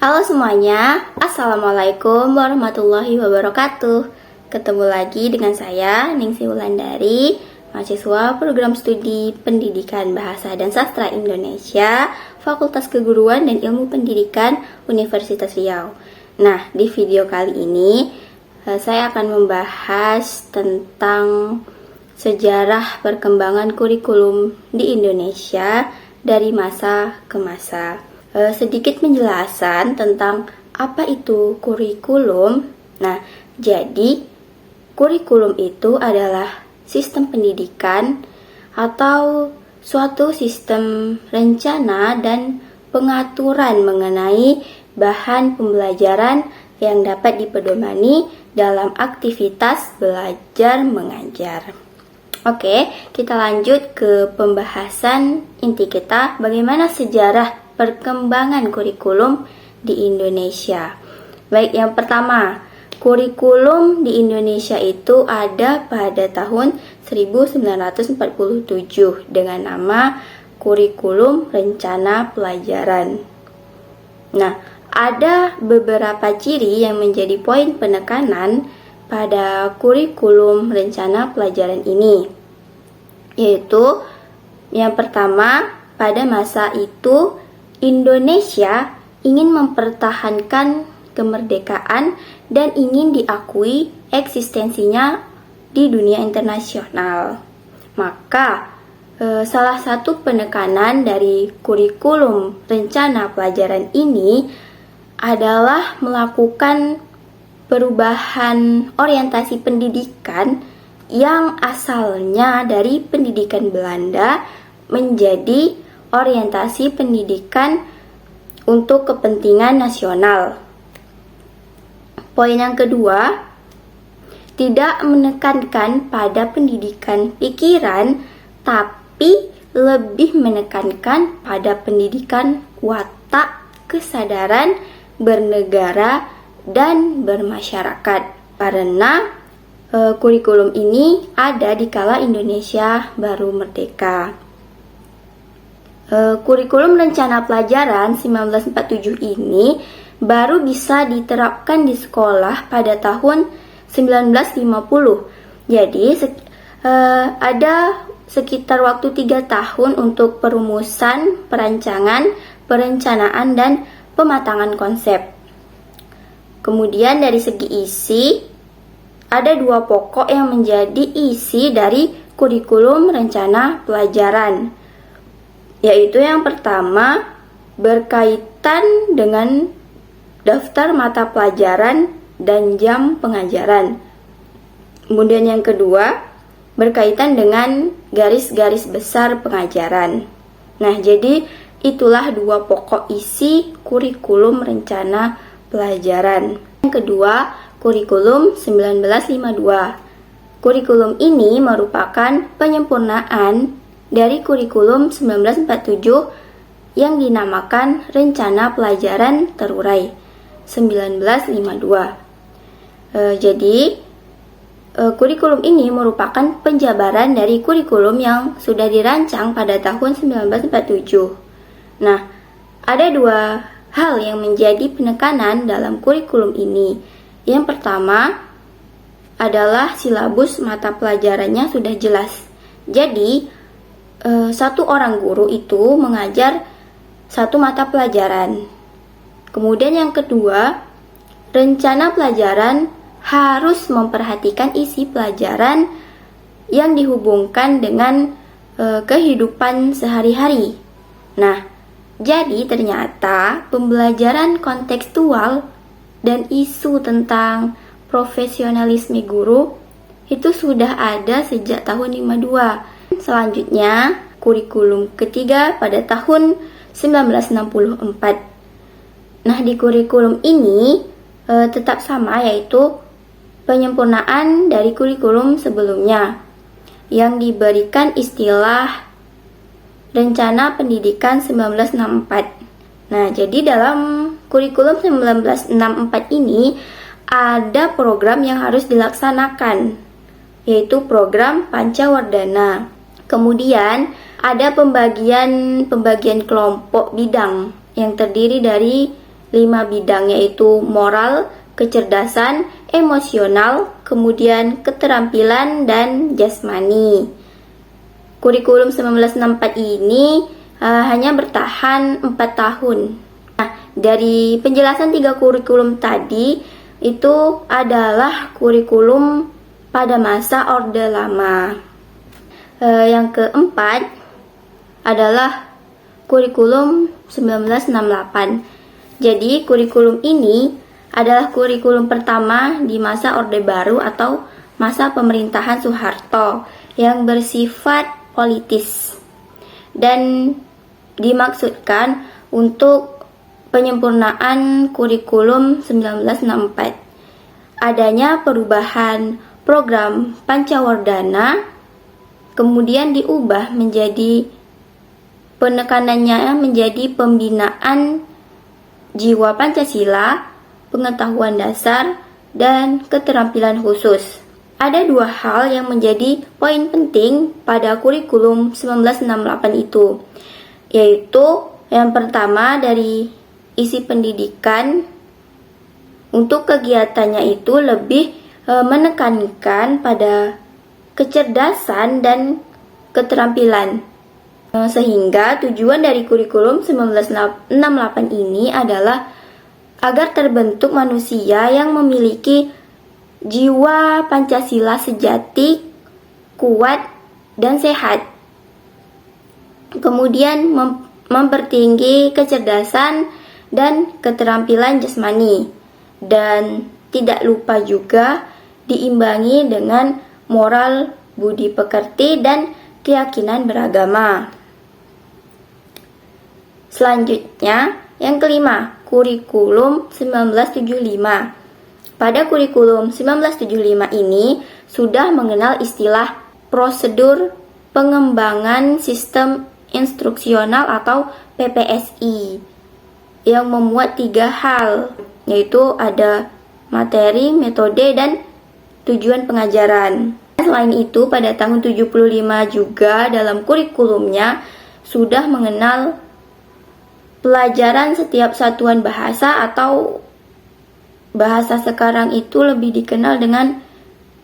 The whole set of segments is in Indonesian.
Halo semuanya, Assalamualaikum warahmatullahi wabarakatuh. Ketemu lagi dengan saya, Ningsi Wulandari, mahasiswa program studi Pendidikan Bahasa dan Sastra Indonesia, Fakultas Keguruan dan Ilmu Pendidikan Universitas Riau. Nah, di video kali ini saya akan membahas tentang sejarah perkembangan kurikulum di Indonesia dari masa ke masa. Sedikit penjelasan tentang apa itu kurikulum. Nah, jadi kurikulum itu adalah sistem pendidikan atau suatu sistem rencana dan pengaturan mengenai bahan pembelajaran yang dapat dipedomani dalam aktivitas belajar mengajar. Oke, kita lanjut ke pembahasan inti kita, bagaimana sejarah perkembangan kurikulum di Indonesia. Baik, yang pertama, kurikulum di Indonesia itu ada pada tahun 1947 dengan nama Kurikulum Rencana Pelajaran. Nah, ada beberapa ciri yang menjadi poin penekanan pada kurikulum rencana pelajaran ini, yaitu yang pertama, pada masa itu Indonesia ingin mempertahankan kemerdekaan dan ingin diakui eksistensinya di dunia internasional. Maka, salah satu penekanan dari kurikulum rencana pelajaran ini adalah melakukan perubahan orientasi pendidikan yang asalnya dari pendidikan Belanda menjadi orientasi pendidikan untuk kepentingan nasional. Poin yang kedua, tidak menekankan pada pendidikan pikiran, tapi lebih menekankan pada pendidikan watak, kesadaran bernegara dan bermasyarakat. Karena kurikulum ini ada di kala Indonesia baru merdeka. Kurikulum rencana pelajaran 1947 ini baru bisa diterapkan di sekolah pada tahun 1950. Jadi ada sekitar waktu 3 tahun untuk perumusan, perancangan, perencanaan, dan pematangan konsep. Kemudian dari segi isi, ada 2 pokok yang menjadi isi dari kurikulum rencana pelajaran, yaitu yang pertama berkaitan dengan daftar mata pelajaran dan jam pengajaran. Kemudian yang kedua berkaitan dengan garis-garis besar pengajaran. Nah, jadi itulah 2 pokok isi kurikulum rencana pelajaran. Yang kedua, kurikulum 1952. Kurikulum ini merupakan penyempurnaan dari kurikulum 1947 yang dinamakan Rencana Pelajaran Terurai 1952. Jadi, kurikulum ini merupakan penjabaran dari kurikulum yang sudah dirancang pada tahun 1947. Nah, ada 2 hal yang menjadi penekanan dalam kurikulum ini. Yang pertama adalah silabus mata pelajarannya sudah jelas. Jadi, satu orang guru itu mengajar satu mata pelajaran. Kemudian yang kedua, rencana pelajaran harus memperhatikan isi pelajaran yang dihubungkan dengan kehidupan sehari-hari. Nah, jadi ternyata pembelajaran kontekstual dan isu tentang profesionalisme guru itu sudah ada sejak tahun 52. Selanjutnya, kurikulum ketiga pada tahun 1964. Nah, di kurikulum ini tetap sama, yaitu penyempurnaan dari kurikulum sebelumnya yang diberikan istilah Rencana Pendidikan 1964. Nah, jadi dalam kurikulum 1964 ini ada program yang harus dilaksanakan, yaitu program Pancawardhana. Kemudian ada pembagian kelompok bidang yang terdiri dari 5 bidang, yaitu moral, kecerdasan, emosional, kemudian keterampilan, dan jasmani. Kurikulum 1964 ini hanya bertahan 4 tahun. Nah, dari penjelasan 3 kurikulum tadi, itu adalah kurikulum pada masa Orde Lama. Yang keempat adalah kurikulum 1968. Jadi, kurikulum ini adalah kurikulum pertama di masa Orde Baru atau masa pemerintahan Soeharto yang bersifat politis dan dimaksudkan untuk penyempurnaan kurikulum 1964. Adanya perubahan program Pancawardhana kemudian diubah menjadi penekanannya menjadi pembinaan jiwa Pancasila, pengetahuan dasar, dan keterampilan khusus. Ada 2 hal yang menjadi poin penting pada kurikulum 1968 itu, yaitu yang pertama dari isi pendidikan. Untuk kegiatannya itu lebih menekankan pada kecerdasan dan keterampilan. Sehingga tujuan dari kurikulum 1968 ini adalah agar terbentuk manusia yang memiliki jiwa Pancasila sejati, kuat, dan sehat. Kemudian mempertinggi kecerdasan dan keterampilan jasmani. Dan tidak lupa juga diimbangi dengan moral, budi pekerti, dan keyakinan beragama. Selanjutnya, yang kelima, kurikulum 1975. Pada kurikulum 1975 ini sudah mengenal istilah prosedur pengembangan sistem instruksional atau PPSI yang memuat 3 hal, yaitu ada materi, metode, dan tujuan pengajaran. Selain itu, pada tahun 75 juga dalam kurikulumnya sudah mengenal pelajaran setiap satuan bahasa atau bahasa sekarang itu lebih dikenal dengan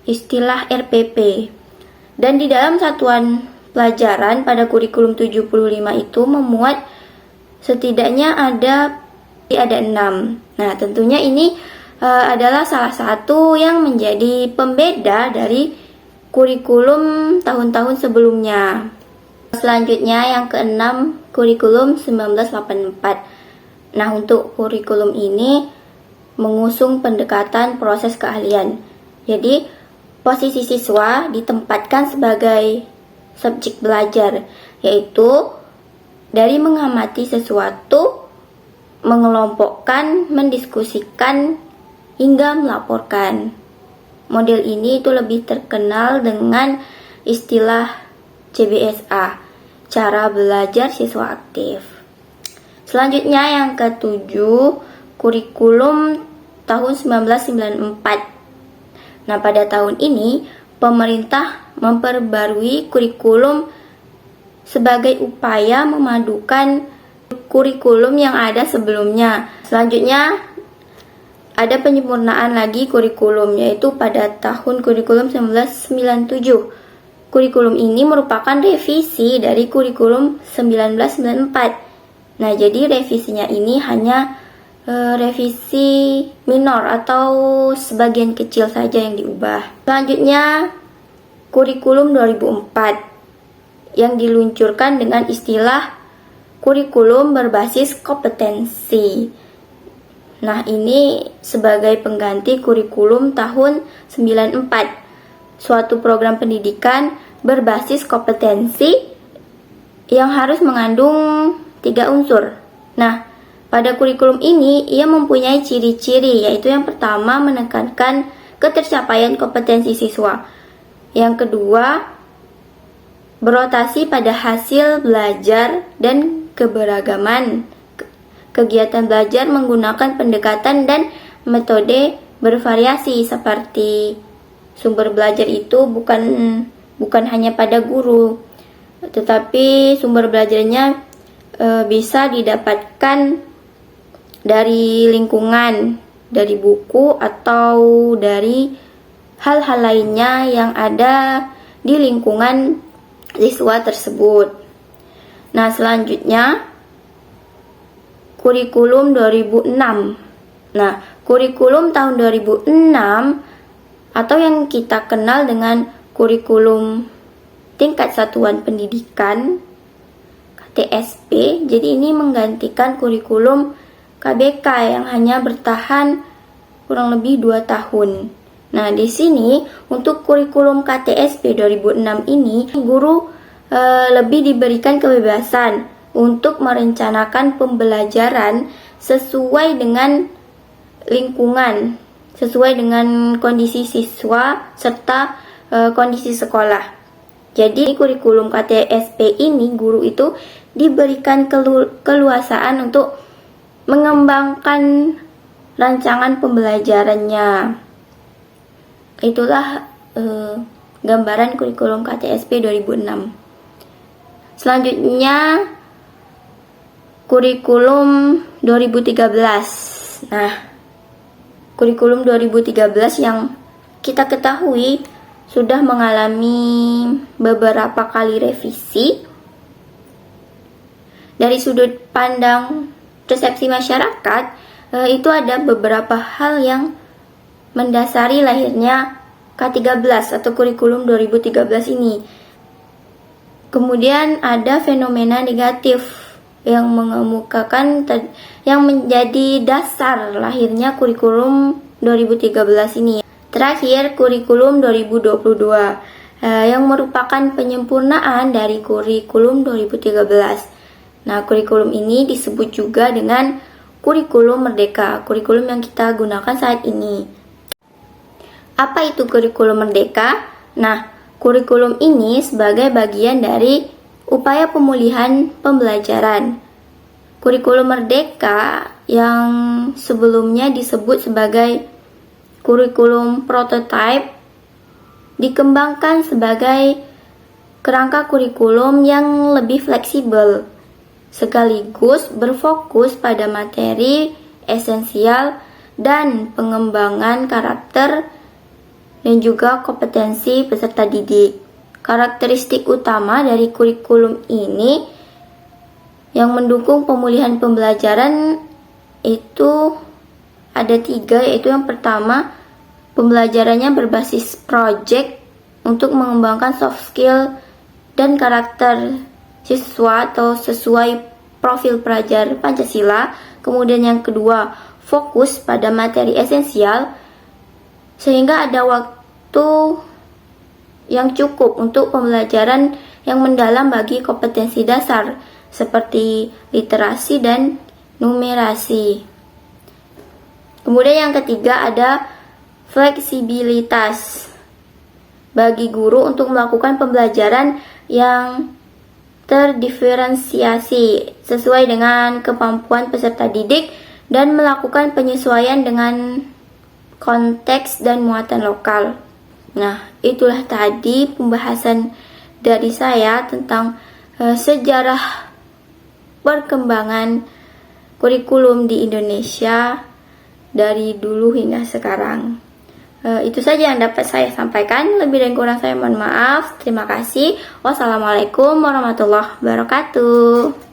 istilah RPP. Dan di dalam satuan pelajaran pada kurikulum 75 itu memuat setidaknya ada 6. Nah, tentunya ini adalah salah satu yang menjadi pembeda dari kurikulum tahun-tahun sebelumnya. Selanjutnya yang keenam, kurikulum 1984. Nah, untuk kurikulum ini mengusung pendekatan proses keahlian. Jadi, posisi siswa ditempatkan sebagai subjek belajar, yaitu dari mengamati sesuatu, mengelompokkan, mendiskusikan, hingga melaporkan. Model ini itu lebih terkenal dengan istilah CBSA, cara belajar siswa aktif. Selanjutnya yang ketujuh, kurikulum tahun 1994. Nah, pada tahun ini pemerintah memperbarui kurikulum sebagai upaya memadukan kurikulum yang ada sebelumnya. Selanjutnya ada penyempurnaan lagi kurikulum, yaitu pada tahun kurikulum 1997. Kurikulum ini merupakan revisi dari kurikulum 1994. Nah, jadi revisinya ini hanya revisi minor atau sebagian kecil saja yang diubah. Selanjutnya, kurikulum 2004 yang diluncurkan dengan istilah kurikulum berbasis kompetensi. Nah, ini sebagai pengganti kurikulum tahun 94. Suatu program pendidikan berbasis kompetensi yang harus mengandung 3 unsur. Nah, pada kurikulum ini ia mempunyai ciri-ciri, yaitu yang pertama menekankan ketercapaian kompetensi siswa. Yang kedua, berorientasi pada hasil belajar dan keberagaman. Kegiatan belajar menggunakan pendekatan dan metode bervariasi, seperti sumber belajar itu bukan hanya pada guru, tetapi sumber belajarnya bisa didapatkan dari lingkungan, dari buku, atau dari hal-hal lainnya yang ada di lingkungan siswa tersebut. Nah, selanjutnya kurikulum 2006. Nah, kurikulum tahun 2006 atau yang kita kenal dengan kurikulum tingkat satuan pendidikan KTSP. Jadi ini menggantikan kurikulum KBK yang hanya bertahan kurang lebih 2 tahun. Nah, di sini untuk kurikulum KTSP 2006 ini guru lebih diberikan kebebasan untuk merencanakan pembelajaran sesuai dengan lingkungan, sesuai dengan kondisi siswa serta kondisi sekolah. Jadi kurikulum KTSP ini guru itu diberikan keluasaan untuk mengembangkan rancangan pembelajarannya. Itulah gambaran kurikulum KTSP 2006. Selanjutnya kurikulum 2013. Nah, kurikulum 2013 yang kita ketahui sudah mengalami beberapa kali revisi. Dari sudut pandang persepsi masyarakat, itu ada beberapa hal yang mendasari lahirnya K13 atau kurikulum 2013 ini. Kemudian ada fenomena negatif yang mengemukakan yang menjadi dasar lahirnya kurikulum 2013 ini. Terakhir, kurikulum 2022 yang merupakan penyempurnaan dari kurikulum 2013. Nah, kurikulum ini disebut juga dengan kurikulum merdeka, kurikulum yang kita gunakan saat ini. Apa itu kurikulum merdeka? Nah, kurikulum ini sebagai bagian dari upaya pemulihan pembelajaran. Kurikulum merdeka yang sebelumnya disebut sebagai kurikulum prototype dikembangkan sebagai kerangka kurikulum yang lebih fleksibel, sekaligus berfokus pada materi esensial dan pengembangan karakter dan juga kompetensi peserta didik. Karakteristik utama dari kurikulum ini yang mendukung pemulihan pembelajaran itu ada 3, yaitu yang pertama, pembelajarannya berbasis project untuk mengembangkan soft skill dan karakter siswa atau sesuai profil pelajar Pancasila. Kemudian yang kedua, fokus pada materi esensial sehingga ada waktu yang cukup untuk pembelajaran yang mendalam bagi kompetensi dasar seperti literasi dan numerasi. Kemudian yang ketiga ada fleksibilitas bagi guru untuk melakukan pembelajaran yang terdiferensiasi sesuai dengan kemampuan peserta didik dan melakukan penyesuaian dengan konteks dan muatan lokal. Nah, itulah tadi pembahasan dari saya tentang sejarah perkembangan kurikulum di Indonesia dari dulu hingga sekarang. Itu saja yang dapat saya sampaikan. Lebih dan kurang saya mohon maaf. Terima kasih. Wassalamualaikum warahmatullahi wabarakatuh.